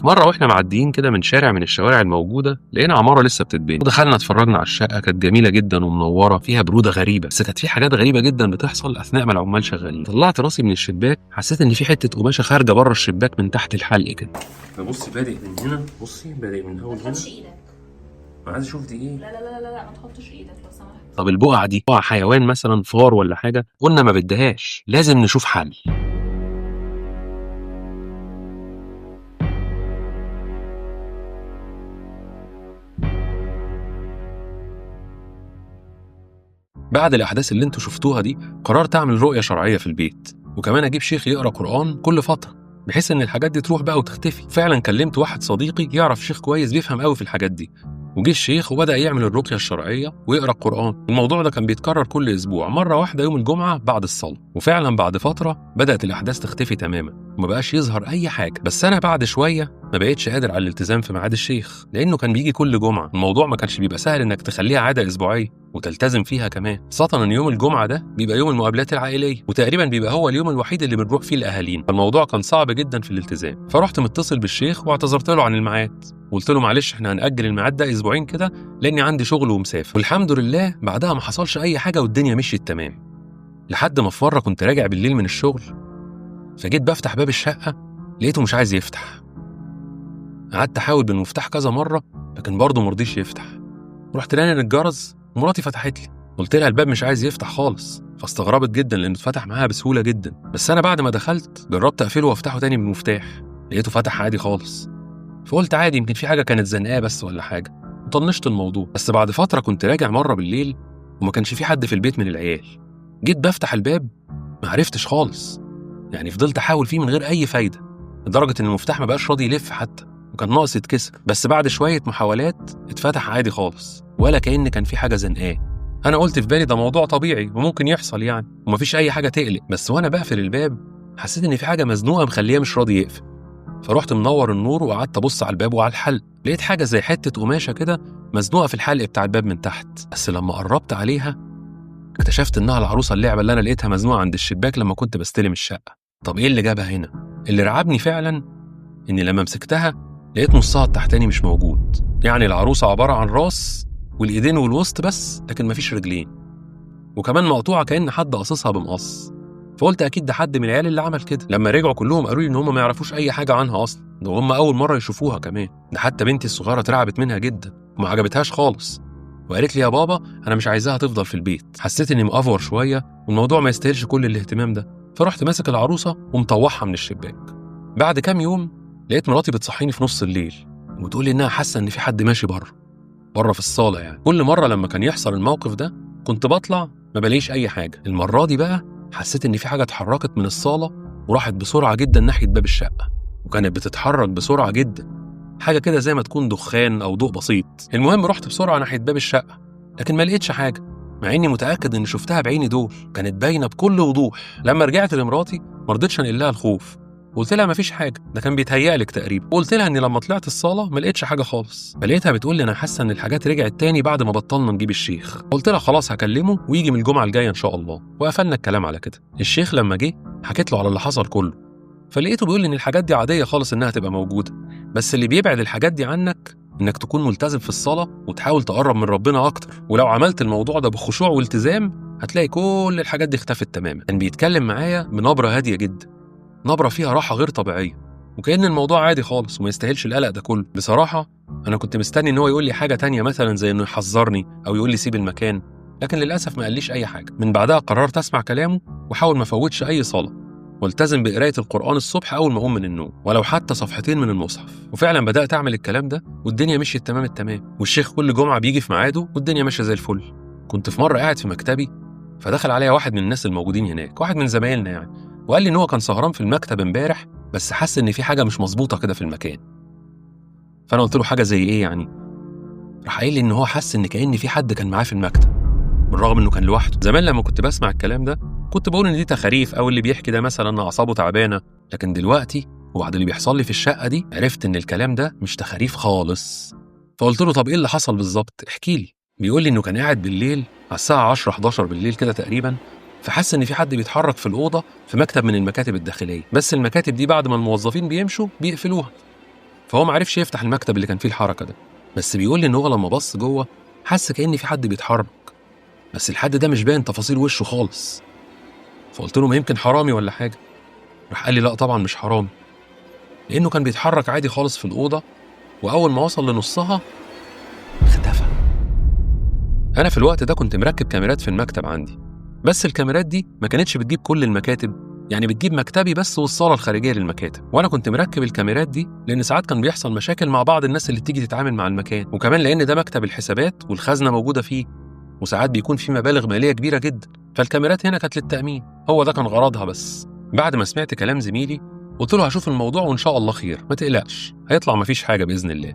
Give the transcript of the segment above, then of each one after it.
مرة واحنا معديين كده من شارع من الشوارع الموجودة لقينا عمارة لسه بتتبني، ودخلنا اتفرجنا على الشقة. كانت جميلة جدا ومنورة، فيها برودة غريبة، بس كانت في حاجات غريبة جدا بتحصل أثناء ما العمال شغالين. طلعت راسي من الشباك، حسيت إن في حتة قماشة خارجة بره الشباك من تحت الحلق كده. فبصي بادئ من هنا، بصي بادئ من أول هنا. ما تحطش ايدك. أنا عايز أشوف دي إيه. لا لا لا لا لا، ما تحطش ايدك لو سمحت. طب البقعة دي بقعة حيوان مثلا، فار ولا حاجة؟ قلنا ما بدهاش، لازم نشوف حل. بعد الأحداث اللي انتوا شفتوها دي، قررت أعمل رؤية شرعية في البيت، وكمان أجيب شيخ يقرأ قرآن كل فترة، بحيث إن الحاجات دي تروح بقى وتختفي. فعلا كلمت واحد صديقي يعرف شيخ كويس بيفهم قوي في الحاجات دي، وجه الشيخ وبدأ يعمل الرقية الشرعية ويقرأ القرآن. الموضوع ده كان بيتكرر كل أسبوع مرة واحدة يوم الجمعة بعد الصلاة، وفعلا بعد فترة بدأت الأحداث تختفي تماما وما بقاش يظهر أي حاجة. بس أنا بعد شوية ما بقيتش قادر على الالتزام في ميعاد الشيخ، لأنه كان بيجي كل جمعة. الموضوع ما كانش بيبقى سهل إنك تخليها عادة أسبوعية وتلتزم فيها كمان، خاصة إن يوم الجمعة ده بيبقى يوم المقابلات العائلية، وتقريبا بيبقى هو اليوم الوحيد اللي بنروح فيه لأهالينا. فالموضوع كان صعب جدا في الالتزام. فرحت متصل بالشيخ واعتذرت له عن الميعاد، قلت له معلش احنا هنأجل الميعاد ده أسبوعين كده لأني عندي شغل ومسافر. والحمد لله بعدها ما حصلش أي حاجة والدنيا مشيت تمام. لحد ما في مرة كنت راجع بالليل من الشغل، فجيت بفتح باب الشقة لقيته مش عايز يفتح. قعدت أحاول بالمفتاح كذا مرة لكن برضه مرضيش يفتح. رحت رانن الجرس ومراتي فتحت لي، قلت لها الباب مش عايز يفتح خالص، فاستغربت جدا لأنه اتفتح معاها بسهولة جدا. بس أنا بعد ما دخلت جربت أقفله وافتحه تاني بالمفتاح، لقيته فتح عادي خالص. فقلت عادي يمكن في حاجة كانت زنقاه بس ولا حاجة، وطنشت الموضوع. بس بعد فترة كنت راجع مرة بالليل وما كانش في حد في البيت من العيال، جيت بفتح الباب ما عرفتش خالص، يعني فضلت أحاول فيه من غير أي فايدة، لدرجة إن المفتاح ما بقاش راضي يلف حتى، وكان ناقص يتكسر. بس بعد شوية محاولات اتفتح عادي خالص ولا كأن كان في حاجة زنقاه. أنا قلت في بالي ده موضوع طبيعي وممكن يحصل يعني، ومفيش أي حاجة تقلق. بس وأنا بقفل الباب حسيت إن في حاجة مزنوقة مخليه مش راضي يقفل. فرحت منور النور وقعدت أبص على الباب وعلى الحلق، لقيت حاجة زي حتة قماشة كده مزنوقة في الحلق بتاع الباب من تحت. بس لما قربت عليها اكتشفت إنها العروسة اللعبة اللي أنا لقيتها مزنوقة عند الشباك لما كنت بستلم الشقة. طب إيه اللي جابها هنا؟ اللي رعبني فعلا إني لما مسكتها لقيت نصها التحتاني مش موجود، يعني العروسة عبارة عن راس والإيدين والوسط بس، لكن مفيش رجلين، وكمان مقطوعة كأن حد قصصها بمقص. فقلت أكيد ده حد من العيال اللي عمل كده. لما رجعوا كلهم قالوا لي إن هم ما يعرفوش أي حاجة عنها أصلا، ده هم أول مرة يشوفوها كمان. ده حتى بنتي الصغيرة اترعبت منها جدا وما عجبتهاش خالص، وقالت لي يا بابا أنا مش عايزاها تفضل في البيت. حسيت إني مأفور شوية والموضوع ما يستاهلش كل الاهتمام ده، فرحت ماسك العروسة ومطوعها من الشباك. بعد كام يوم لقيت مراتي بتصحيني في نص الليل وتقول لي إنها حاسة إن في حد ماشي بره في الصالة. يعني كل مرة لما كان يحصل الموقف ده كنت بطلع ما بلاقيش أي حاجة. المرة دي بقى حسيت إن في حاجة اتحركت من الصالة وراحت بسرعة جدا ناحية باب الشقة، وكانت بتتحرك بسرعة جدا، حاجة كده زي ما تكون دخان أو ضوء بسيط. المهم رحت بسرعة ناحية باب الشقة لكن ما لقيتش حاجة، مع إني متأكد إني شفتها بعيني دول، كانت باينة بكل وضوح. لما رجعت لمراتي مرضتش أنقل لها الخوف، قلت لها مفيش حاجه، ده كان بيتهيألك تقريبا. وقلت لها اني لما طلعت الصاله ما لقيتش حاجه خالص، فلقيتها بتقول لي انا حاسه ان الحاجات رجعت تاني بعد ما بطلنا نجيب الشيخ. قلت لها خلاص هكلمه ويجي من الجمعه الجايه ان شاء الله، وقفلنا الكلام على كده. الشيخ لما جه حكيت له على اللي حصل كله، فلقيته بيقول لي ان الحاجات دي عاديه خالص انها تبقى موجوده، بس اللي بيبعد الحاجات دي عنك انك تكون ملتزم في الصلاه وتحاول تقرب من ربنا اكتر، ولو عملت الموضوع ده بخشوع والتزام هتلاقي كل الحاجات دي اختفت تماما. كان بيتكلم معايا بنبره هاديه جدا، نبرة فيها راحة غير طبيعية، وكأن الموضوع عادي خالص وما يستاهلش القلق ده كله. بصراحة أنا كنت مستني إن هو يقول لي حاجة تانية مثلا زي إنه يحذرني أو يقول لي سيب المكان، لكن للأسف ما قاليش أي حاجة. من بعدها قررت أسمع كلامه وأحاول ما أفوتش أي صلاة، والتزم بقراية القرآن الصبح أول ما أقوم من النوم، ولو حتى صفحتين من المصحف. وفعلا بدأت أعمل الكلام ده والدنيا مشيت تمام التمام، والشيخ كل جمعة بيجي في ميعاده والدنيا ماشية زي الفل. كنت في مرة قاعد في مكتبي فدخل عليا واحد من الناس الموجودين هناك، واحد من زمايلنا يعني، وقال لي إن هو كان سهران في المكتب امبارح بس حس إن في حاجة مش مظبوطة كده في المكان. فأنا قلت له حاجة زي إيه يعني؟ راح قايل لي إن هو حس إن كأن في حد كان معاه في المكتب بالرغم إنه كان لوحده. زمان لما كنت بسمع الكلام ده كنت بقول إن دي تخاريف أو اللي بيحكي ده مثلا أعصابه تعبانة، لكن دلوقتي وبعد اللي بيحصل لي في الشقة دي عرفت إن الكلام ده مش تخاريف خالص. فقلت له طب إيه اللي حصل بالظبط؟ احكي لي. بيقول لي إنه كان قاعد بالليل على الساعة 10 11 بالليل كده تقريبا، فحس إن في حد بيتحرك في الأوضة في مكتب من المكاتب الداخلية، بس المكاتب دي بعد ما الموظفين بيمشوا بيقفلوها. فهو معرفش يفتح المكتب اللي كان فيه الحركة ده، بس بيقول لي إن هو لما بص جوه حس كأن في حد بيتحرك، بس الحد ده مش باين تفاصيل وشه خالص. فقلت له ما يمكن حرامي ولا حاجة. راح قال لي لا طبعا مش حرامي، لأنه كان بيتحرك عادي خالص في الأوضة، وأول ما وصل لنصها اختفى. أنا في الوقت ده كنت مركب كاميرات في المكتب عندي، بس الكاميرات دي ما كانتش بتجيب كل المكاتب، يعني بتجيب مكتبي بس والصالة الخارجية للمكاتب. وأنا كنت مركب الكاميرات دي لأن ساعات كان بيحصل مشاكل مع بعض الناس اللي تيجي تتعامل مع المكان، وكمان لأن ده مكتب الحسابات والخزنة موجودة فيه، وساعات بيكون في مبالغ مالية كبيرة جدا، فالكاميرات هنا كانت للتأمين، هو ده كان غرضها بس. بعد ما سمعت كلام زميلي قلت له هشوف الموضوع وإن شاء الله خير، ما تقلقش هيطلع مفيش حاجة بإذن الله.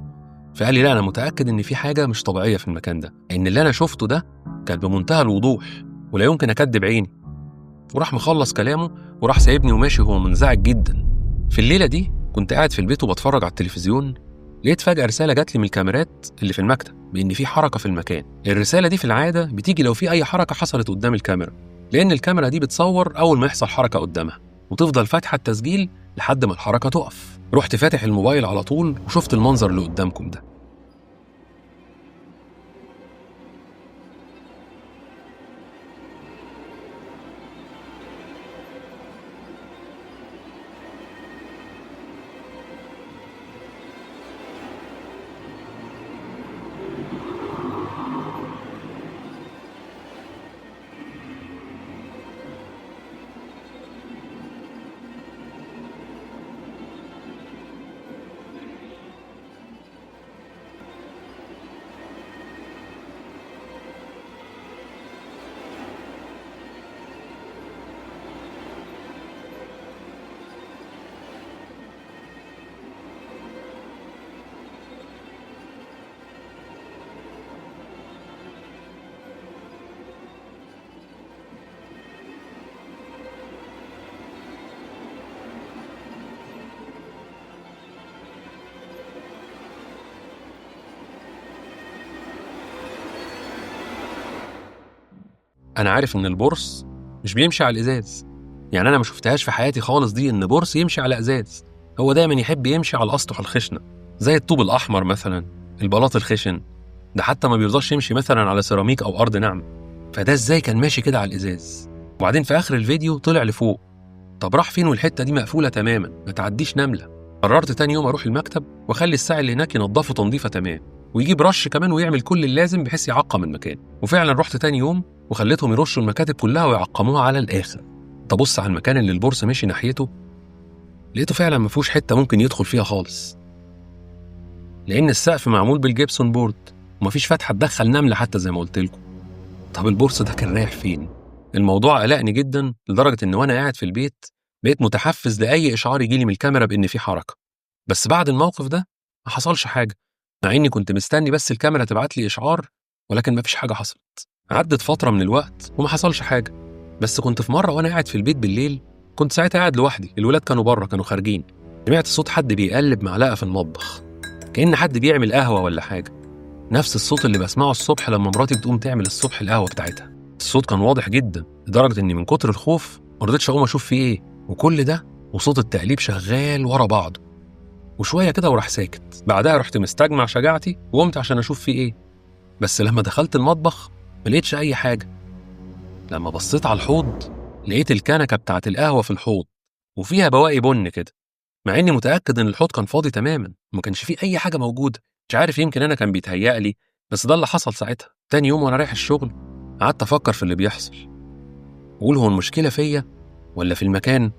فقال لي لا أنا متأكد إن في حاجة مش طبيعية في المكان ده، إن اللي أنا شفته ده كان بمنتهى الوضوح ولا يمكن أكدب عيني. وراح مخلص كلامه وراح سايبني وماشي وهو منزعج جدا. في الليلة دي كنت قاعد في البيت وبتفرج على التلفزيون، لقيت فجأة رسالة جات لي من الكاميرات اللي في المكتب بإن في حركة في المكان. الرسالة دي في العادة بتيجي لو في أي حركة حصلت قدام الكاميرا، لأن الكاميرا دي بتصور أول ما يحصل حركة قدامها وتفضل فاتحة التسجيل لحد ما الحركة تقف. رحت فاتح الموبايل على طول وشفت المنظر اللي قدامكم ده. أنا عارف إن البورس مش بيمشي على الإزاز، يعني أنا ما شفتهاش في حياتي خالص دي إن بورس يمشي على إزاز. هو دايما يحب يمشي على الأسطح الخشنة زي الطوب الأحمر مثلا، البلاط الخشن ده حتى ما بيرضاش يمشي مثلا على سيراميك أو أرض ناعمة. فده إزاي كان ماشي كده على الإزاز؟ وبعدين في آخر الفيديو طلع لفوق. طب راح فين والحتة دي مقفولة تماما ما تعديش نملة؟ قررت تاني يوم أروح المكتب وأخلي الساعي اللي هناك ينظفه تنظيفة تمام ويجيب رش كمان ويعمل كل اللازم بحيث يعقم المكان. وفعلا رحت تاني يوم وخليتهم يرشوا المكاتب كلها ويعقموها على الآخر. تبص على المكان اللي البورصة ماشي ناحيته، لقيته فعلا ما فيهوش حتة ممكن يدخل فيها خالص، لأن السقف معمول بالجيبسون بورد ومفيش فتحة تدخل نملة حتى زي ما قلت لكم. طب البورصة ده كان رايح فين؟ الموضوع قلقني جدا لدرجة إن وأنا قاعد في البيت بقيت متحفز لأي إشعار يجيلي من الكاميرا بإن في حركة. بس بعد الموقف ده ما حصلش حاجة، مع إني كنت مستني بس الكاميرا تبعت لي إشعار، ولكن ما فيش حاجة حصلت. عدت فترة من الوقت وما حصلش حاجة. بس كنت في مرة وأنا قاعد في البيت بالليل، كنت ساعتها قاعد لوحدي، الولاد كانوا بره كانوا خارجين، سمعت صوت حد بيقلب معلقة في المطبخ كأن حد بيعمل قهوة ولا حاجة، نفس الصوت اللي بسمعه الصبح لما مراتي بتقوم تعمل الصبح القهوة بتاعتها. الصوت كان واضح جدا لدرجة إني من كتر الخوف ما رضيتش أقوم أشوف فيه إيه، وكل ده وصوت التقليب شغال ورا بعضه. وشوية كده وراح ساكت. بعدها رحت مستجمع شجاعتي وقمت عشان أشوف فيه إيه، بس لما دخلت المطبخ ما لقيتش أي حاجة. لما بصيت على الحوض لقيت الكنكة بتاعت القهوة في الحوض وفيها بواقي بن كده، مع إني متأكد إن الحوض كان فاضي تماما وما كانش فيه أي حاجة موجودة. مش عارف يمكن أنا كان بيتهيألي، بس ده اللي حصل ساعتها. تاني يوم وأنا رايح الشغل قعدت أفكر في اللي بيحصل، وأقول هو المشكلة فيا ولا في المكان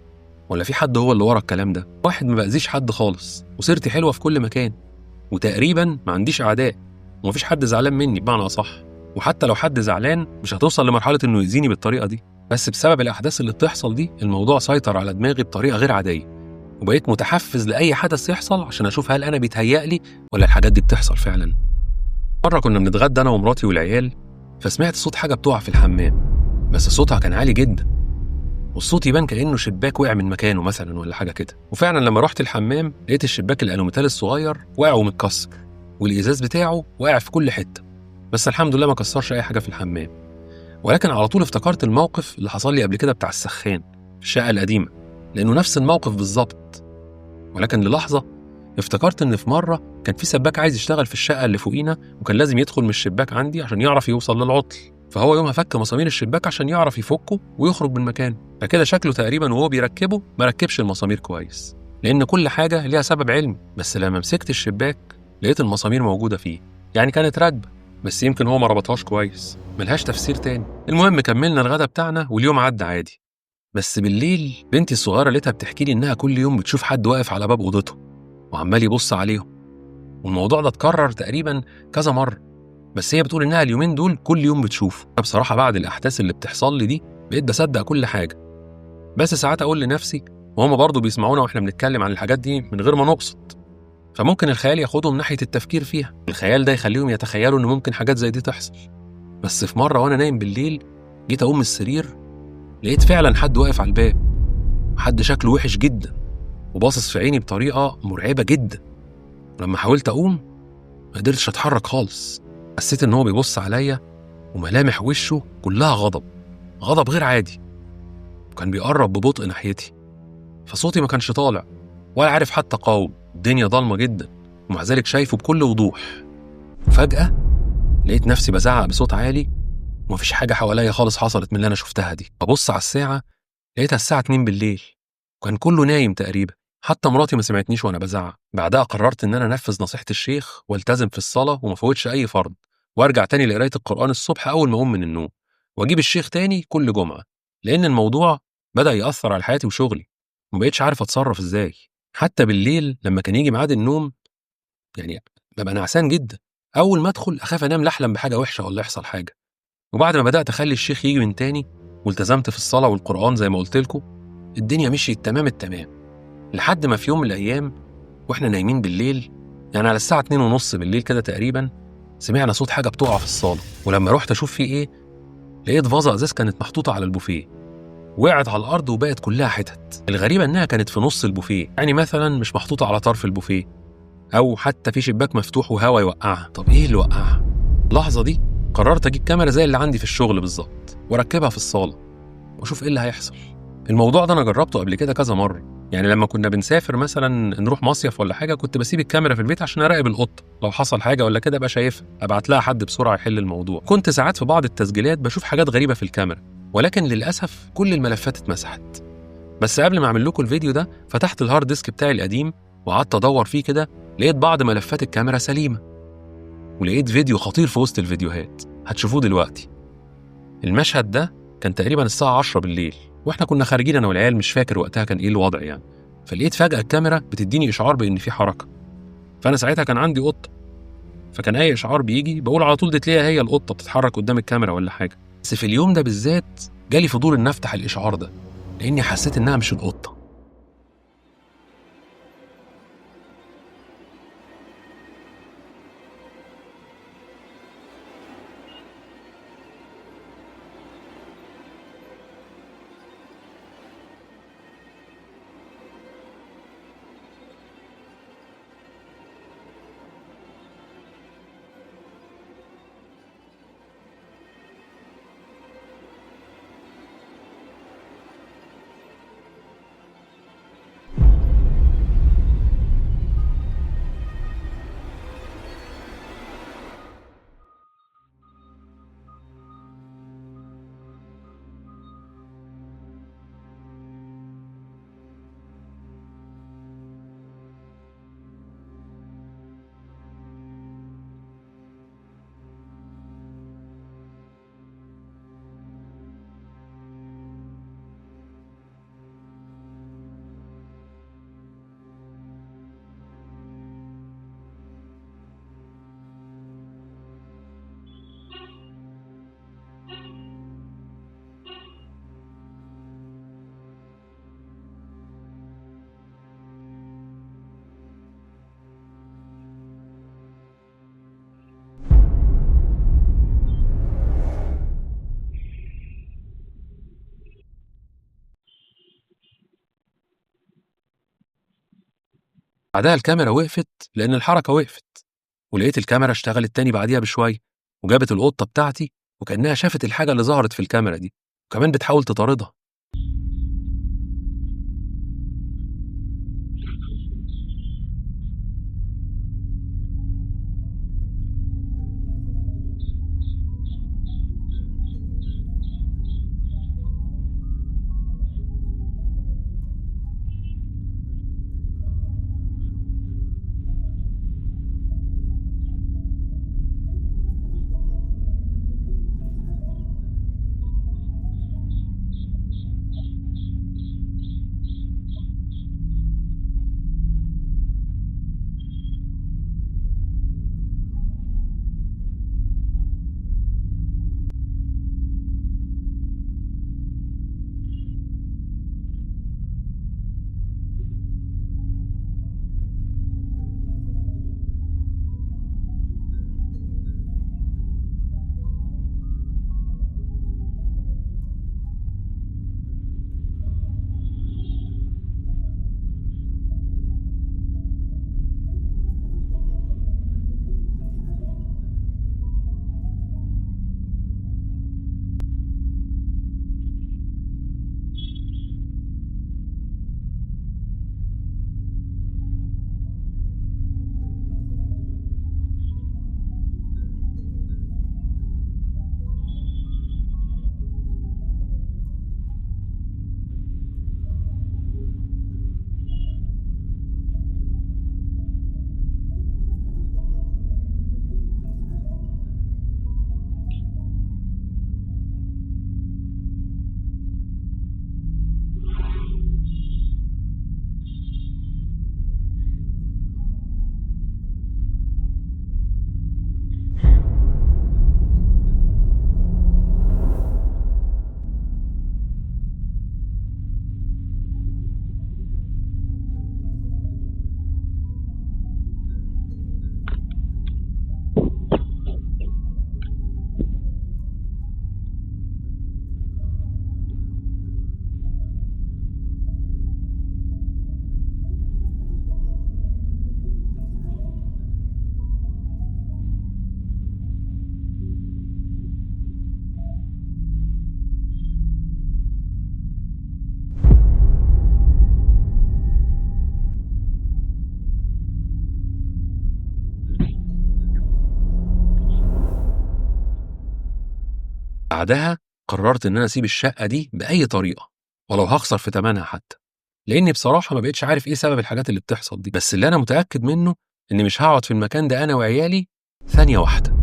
ولا في حد هو اللي ورا الكلام ده. واحد ما بأذيش حد خالص وسيرتي حلوة في كل مكان، وتقريبا ما عنديش أعداء ومفيش حد زعلان مني بمعنى أصح، وحتى لو حد زعلان مش هتوصل لمرحلة إنه يأذيني بالطريقة دي. بس بسبب الأحداث اللي بتحصل دي الموضوع سيطر على دماغي بطريقة غير عادية، وبقيت متحفز لأي حدث يحصل عشان أشوف هل أنا بيتهيألي ولا الحاجات دي بتحصل فعلا. مرة كنا بنتغدى أنا ومراتي والعيال، فسمعت صوت حاجة بتقع في الحمام، بس صوتها كان عالي جدا والصوت يبان كأنه شباك وقع من مكانه مثلا ولا حاجة كده. وفعلا لما رحت الحمام لقيت الشباك الألوميتال الصغير واقع ومتكسر والإزاز بتاعه واقع في كل حتة، بس الحمد لله ما كسرش أي حاجة في الحمام. ولكن على طول افتكرت الموقف اللي حصل لي قبل كده بتاع السخان في الشقة القديمة، لأنه نفس الموقف بالظبط. ولكن للحظة افتكرت إن في مرة كان في سباك عايز يشتغل في الشقة اللي فوقينا، وكان لازم يدخل من الشباك عندي عشان يعرف يوصل للعطل. فهو يومها فك مسامير الشباك عشان يعرف يفكه ويخرج من مكانه. فكده شكله تقريبا وهو بيركبه ما ركبش المسامير كويس، لأن كل حاجة ليها سبب علمي. بس لما مسكت الشباك لقيت المسامير موجودة فيه، يعني كانت راكبة، بس يمكن هو ما ربطهاش كويس، ملهاش تفسير تاني. المهم كملنا الغدا بتاعنا واليوم عدى عادي. بس بالليل بنتي الصغيرة لقيتها بتحكي لي إنها كل يوم بتشوف حد واقف على باب أوضتها وعمال يبص عليهم، والموضوع ده اتكرر تقريبا كذا مرة. بس هي بتقول إنها اليومين دول كل يوم بتشوفه. أنا بصراحة بعد الأحداث اللي بتحصل لي دي بقيت بصدق كل حاجة، بس ساعات أقول لنفسي وهم برضو بيسمعونا وإحنا بنتكلم عن الحاجات دي من غير ما نقصد، فممكن الخيال ياخدهم ناحية التفكير فيها. الخيال ده يخليهم يتخيلوا إن ممكن حاجات زي دي تحصل. بس في مرة وأنا نايم بالليل جيت أقوم من السرير لقيت فعلا حد واقف على الباب، حد شكله وحش جدا وباصص في عيني بطريقة مرعبة جدا. ولما حاولت أقوم ما قدرتش أتحرك خالص. حسيت إن هو بيبص عليا وملامح وشه كلها غضب، غضب غير عادي، وكان بيقرب ببطء ناحيتي. فصوتي ما كانش طالع ولا عارف حتى أقاوم، الدنيا ضلمة جدا ومع ذلك شايفه بكل وضوح. وفجأة لقيت نفسي بزعق بصوت عالي ومفيش حاجة حواليا خالص حصلت من اللي أنا شفتها دي. ببص على الساعة لقيتها الساعة 2 بالليل، وكان كله نايم تقريبا، حتى مراتي ما سمعتنيش وأنا بزعق. بعدها قررت إن أنا أنفذ نصيحة الشيخ والتزم في الصلاة وما فوتش أي فرض، وأرجع تاني لقراية القرآن الصبح أول ما أقوم من النوم، وأجيب الشيخ تاني كل جمعة، لأن الموضوع بدأ يأثر على حياتي وشغلي ومبقتش عارف أتصرف إزاي. حتى بالليل لما كان يجي ميعاد النوم يعني ببقى نعسان جدا، أول ما أدخل أخاف أنام لأحلم بحاجة وحشة ولا يحصل حاجة. وبعد ما بدأت أخلي الشيخ يجي من تاني والتزمت في الصلاة والقرآن زي ما قلت لكم، الدنيا مشيت تمام التمام. لحد ما في يوم من الأيام وإحنا نايمين بالليل، يعني على الساعة 2:30 بالليل كده تقريبا، سمعنا صوت حاجة بتقع في الصالة. ولما رحت أشوف فيه إيه لقيت فازة إزاز كانت محطوطة على البوفيه وقعت على الأرض وبقت كلها حتت. الغريبة إنها كانت في نص البوفيه، يعني مثلا مش محطوطة على طرف البوفيه أو حتى في شباك مفتوح وهوا يوقعها. طب إيه اللي وقعها؟ اللحظة دي قررت أجيب كاميرا زي اللي عندي في الشغل بالظبط وأركبها في الصالة وأشوف إيه اللي هيحصل. الموضوع ده أنا جربته قبل كده كذا مرة، يعني لما كنا بنسافر مثلا نروح مصيف ولا حاجة كنت بسيب الكاميرا في البيت عشان أراقب القطة، لو حصل حاجة ولا كده أبقى شايفها أبعت لها حد بسرعة يحل الموضوع. كنت ساعات في بعض التسجيلات بشوف حاجات غريبة في الكاميرا، ولكن للأسف كل الملفات اتمسحت. بس قبل ما أعمل لكم الفيديو ده فتحت الهارد ديسك بتاعي القديم وقعدت أدور فيه كده، لقيت بعض ملفات الكاميرا سليمة، ولقيت فيديو خطير في وسط الفيديوهات هتشوفوه دلوقتي. المشهد ده كان تقريبا الساعة 10 بالليل واحنا كنا خارجين انا والعيال، مش فاكر وقتها كان ايه الوضع يعني. فلقيت فجأة الكاميرا بتديني اشعار بان في حركة، فانا ساعتها كان عندي قطة، فكان اي اشعار بيجي بقول على طول دي تلاقيها هي القطة بتتحرك قدام الكاميرا ولا حاجة. بس في اليوم ده بالذات جالي فضول ان افتح الاشعار ده لاني حسيت انها مش القطة. بعدها الكاميرا وقفت لان الحركة وقفت، ولقيت الكاميرا اشتغلت تاني بعديها بشوية وجابت القطة بتاعتي وكأنها شافت الحاجة اللي ظهرت في الكاميرا دي وكمان بتحاول تطاردها. بعدها قررت إن أنا أسيب الشقة دي بأي طريقة ولو هخسر في تمنها حتى، لأني بصراحة ما بقتش عارف إيه سبب الحاجات اللي بتحصل دي. بس اللي أنا متأكد منه إني مش هقعد في المكان ده أنا وعيالي ثانية واحدة.